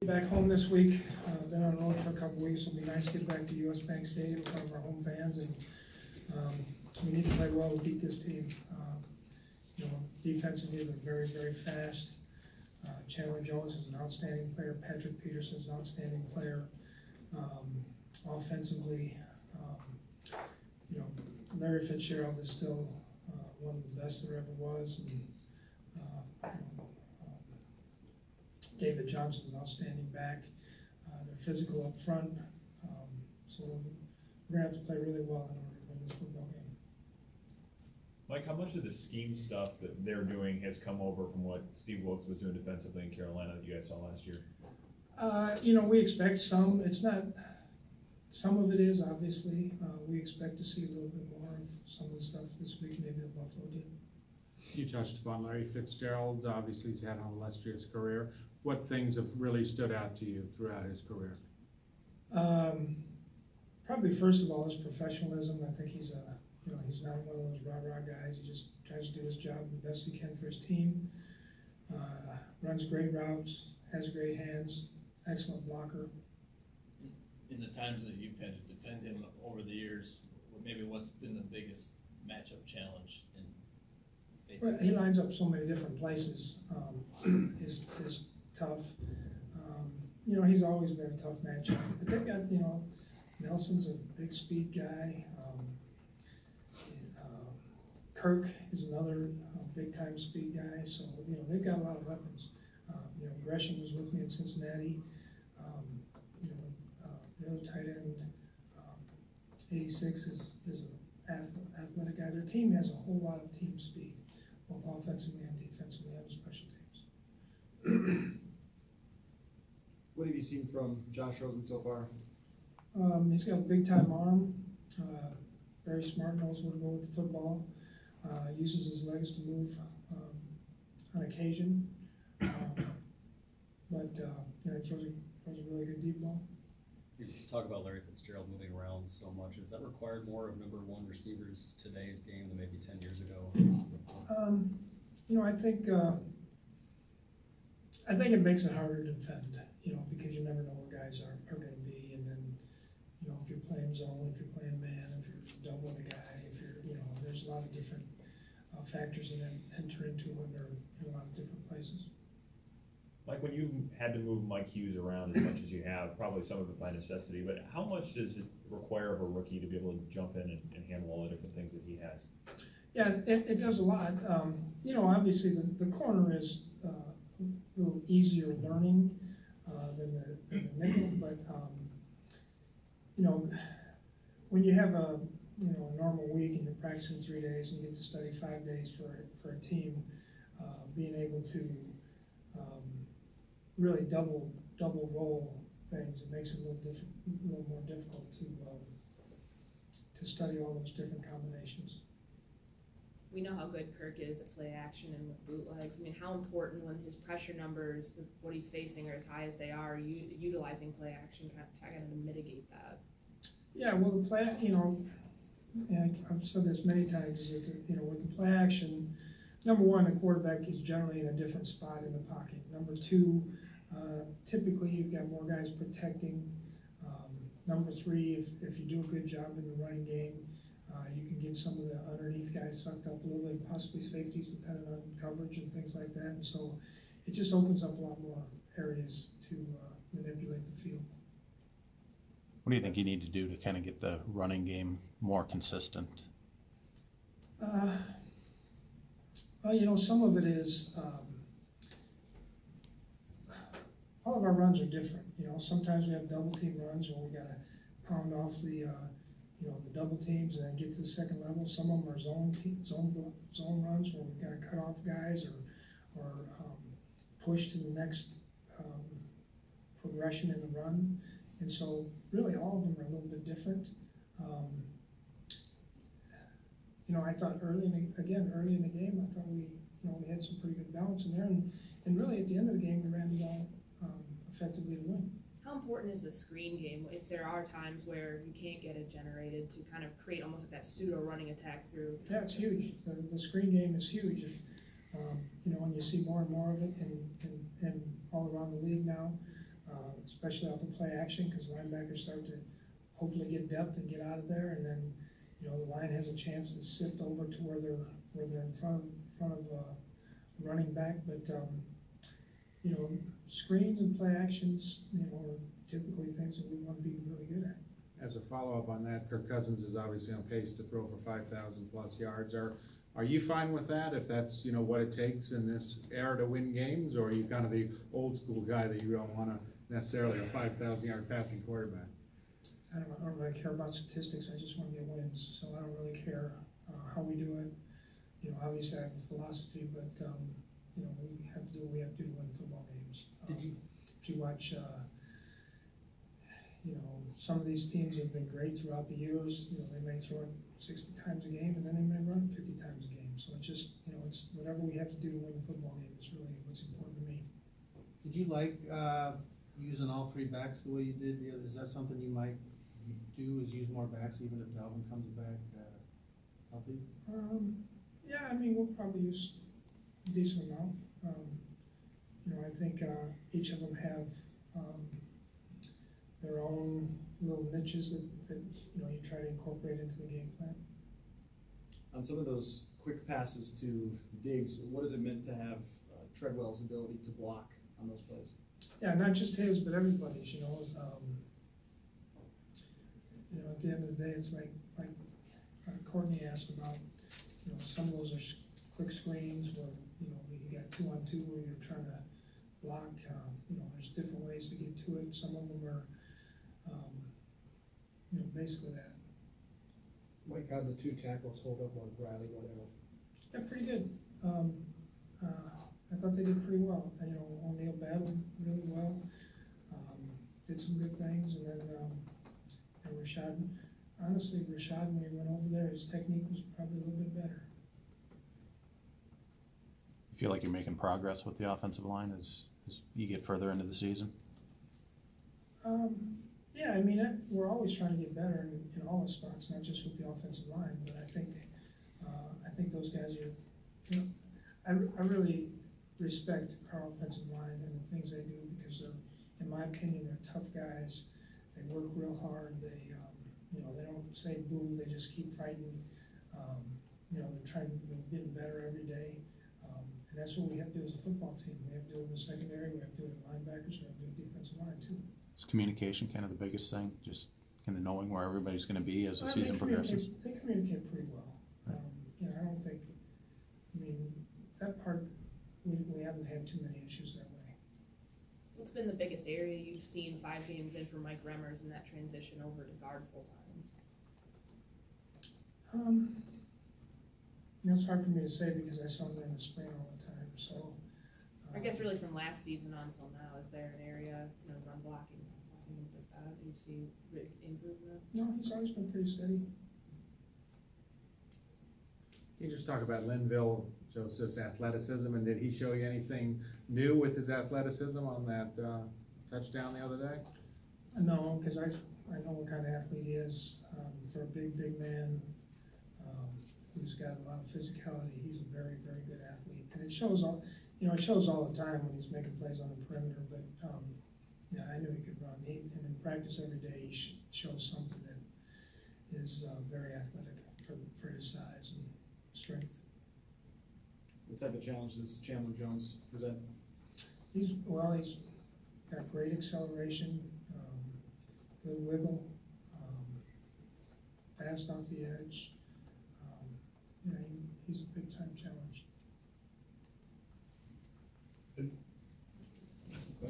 Back home this week. Been on the road for a couple weeks. It'll be nice to get back to US Bank Stadium in front of our home fans, and we need to play well to beat this team. Defensively, they're very, very fast. Chandler Jones is an outstanding player. Patrick Peterson is an outstanding player. Offensively, Larry Fitzgerald is still one of the best there ever was, and David Johnson is an outstanding back. They're physical up front, so we're going to have to play really well in order to win this football game. Mike, how much of the scheme stuff that they're doing has come over from what Steve Wilkes was doing defensively in Carolina that you guys saw last year? We expect some. It's not. Some of it is, obviously. We expect to see a little bit more of some of the stuff this week, maybe the Buffalo did. You touched upon Larry Fitzgerald. Obviously, he's had an illustrious career. What things have really stood out to you throughout his career? Probably first of all his professionalism. I think he's he's not one of those rah-rah guys. He just tries to do his job the best he can for his team. Runs great routes, has great hands, excellent blocker. In the times that you've had to defend him over the years, maybe what's been the biggest matchup challenge? Well, he lines up so many different places. Is tough. He's always been a tough matchup. But they've got, Nelson's a big speed guy. Kirk is another big-time speed guy. So, they've got a lot of weapons. Gresham was with me in Cincinnati. The other tight end, 86, is an athletic guy. Their team has a whole lot of team speed, both offensively and defensively on special teams. What have you seen from Josh Rosen so far? He's got a big-time arm, very smart, knows where to go with the football, uses his legs to move on occasion, but he throws a really good deep ball. You talk about Larry Fitzgerald moving around so much. Is that required more of number one receivers today's game than maybe 10 years ago? I think it makes it harder to defend, because you never know where guys are going to be, and then, if you're playing zone, if you're playing man, if you're doubling a guy, if you're, there's a lot of different factors that enter into when they're in a lot of different places. Mike, when you had to move Mike Hughes around as much as you have, probably some of it by necessity, but how much does it require of a rookie to be able to jump in and handle all the different things that he has? Yeah, it does a lot. Obviously the corner is a little easier learning than the nickel, but when you have a normal week and you're practicing 3 days and you get to study 5 days for a team, being able to really double roll things, it makes it a little more difficult to study all those different combinations. We know how good Kirk is at play action and with bootlegs. I mean, how important when his pressure numbers, what he's facing, are as high as they are, utilizing play action kind of to mitigate that? Yeah, well, the play, I've said this many times, is that with the play action, number one, the quarterback is generally in a different spot in the pocket. Number two, typically you've got more guys protecting. Number three, if you do a good job in the running game, you can get some of the underneath guys sucked up a little bit, possibly safeties depending on coverage and things like that. And so it just opens up a lot more areas to manipulate the field. What do you think you need to do to kind of get the running game more consistent? Well, some of it is, all of our runs are different. Sometimes we have double team runs where we got to pound off the double teams and then get to the second level. Some of them are zone runs where we've got to cut off guys or push to the next progression in the run. And so really all of them are a little bit different. I thought early in the game, I thought we had some pretty good balance in there, and really at the end of the game we ran the ball effectively to win. How important is the screen game if there are times where you can't get it generated to kind of create almost like that pseudo running attack through? Yeah, it's huge. The screen game is huge. If when you see more and more of it and all around the league now, especially off of play action, because linebackers start to hopefully get depth and get out of there, and then, you know, the line has a chance to sift over to where they're in front of running back. But you know, screens and play actions, you know, are typically things that we want to be really good at. As a follow-up on that, Kirk Cousins is obviously on pace to throw for 5,000 plus yards. Are you fine with that, if that's, you know, what it takes in this era to win games, or are you kind of the old school guy that you don't want to necessarily a 5,000 yard passing quarterback? I don't really care about statistics. I just want to get wins, so I don't really care how we do it. You know, obviously I have a philosophy, but you know, we have to do what we have to do to win football games. If you watch, you know, some of these teams have been great throughout the years. You know, they may throw it 60 times a game, and then they may run 50 times a game. So it's just, you know, it's whatever we have to do to win the football game is really what's important to me. Did you like using all three backs the way you did? Is that something you might do, is use more backs even if Dalvin comes back healthy? Yeah, I mean, we'll probably use a decent amount. You know, I think each of them have their own little niches that you know, you try to incorporate into the game plan. On some of those quick passes to Diggs, what has it meant to have Treadwell's ability to block on those plays? Yeah, not just his, but everybody's. You know, you know, at the end of the day, it's like Courtney asked about. You know, some of those are quick screens where, you know, you got 2-on-2 where you're trying to block. You know, there's different ways to get to it. Some of them are, you know, basically that. Mike, how did the two tackles hold up on Bradley, whatever? Yeah, pretty good. I thought they did pretty well. You know, O'Neal battled really well, did some good things, and then and Rashad. Honestly, Rashad, when he went over there, his technique was probably a little bit better. You feel like you're making progress with the offensive line as you get further into the season? Yeah, I mean, we're always trying to get better in all the spots, not just with the offensive line. But I think those guys are, you know, I really respect our offensive line and the things they do, because they're, in my opinion, they're tough guys. They work real hard. You know, they don't say boo, they just keep fighting. You know, they're trying to, getting better every day. And that's what we have to do as a football team. We have to do it in the secondary, we have to do it in linebackers, we have to do it defensive line too. Is communication kind of the biggest thing? Just kind of knowing where everybody's going to be as the season progresses? They communicate pretty well. You know, I don't think, I mean, that part, we haven't had too many issues that way. What's been the biggest area you've seen 5 games in for Mike Remmers in that transition over to guard full time? You know, it's hard for me to say because I saw him in the spring all the time. So I guess really from last season on until now, is there an area, you know, run blocking, things like that, you see improvement? No, he's always been pretty steady. Can you just talk about Linville Joseph's athleticism, and did he show you anything new with his athleticism on that touchdown the other day? No, because I know what kind of athlete he is. For a big man who's got a lot of physicality, he's a very, very good athlete, and it shows all. You know, it shows all the time when he's making plays on the perimeter. But yeah, I knew he could run. And in practice every day, he shows something that is very athletic for his size and strength. What type of challenge does Chandler Jones present? He's got great acceleration, good wiggle, fast off the edge.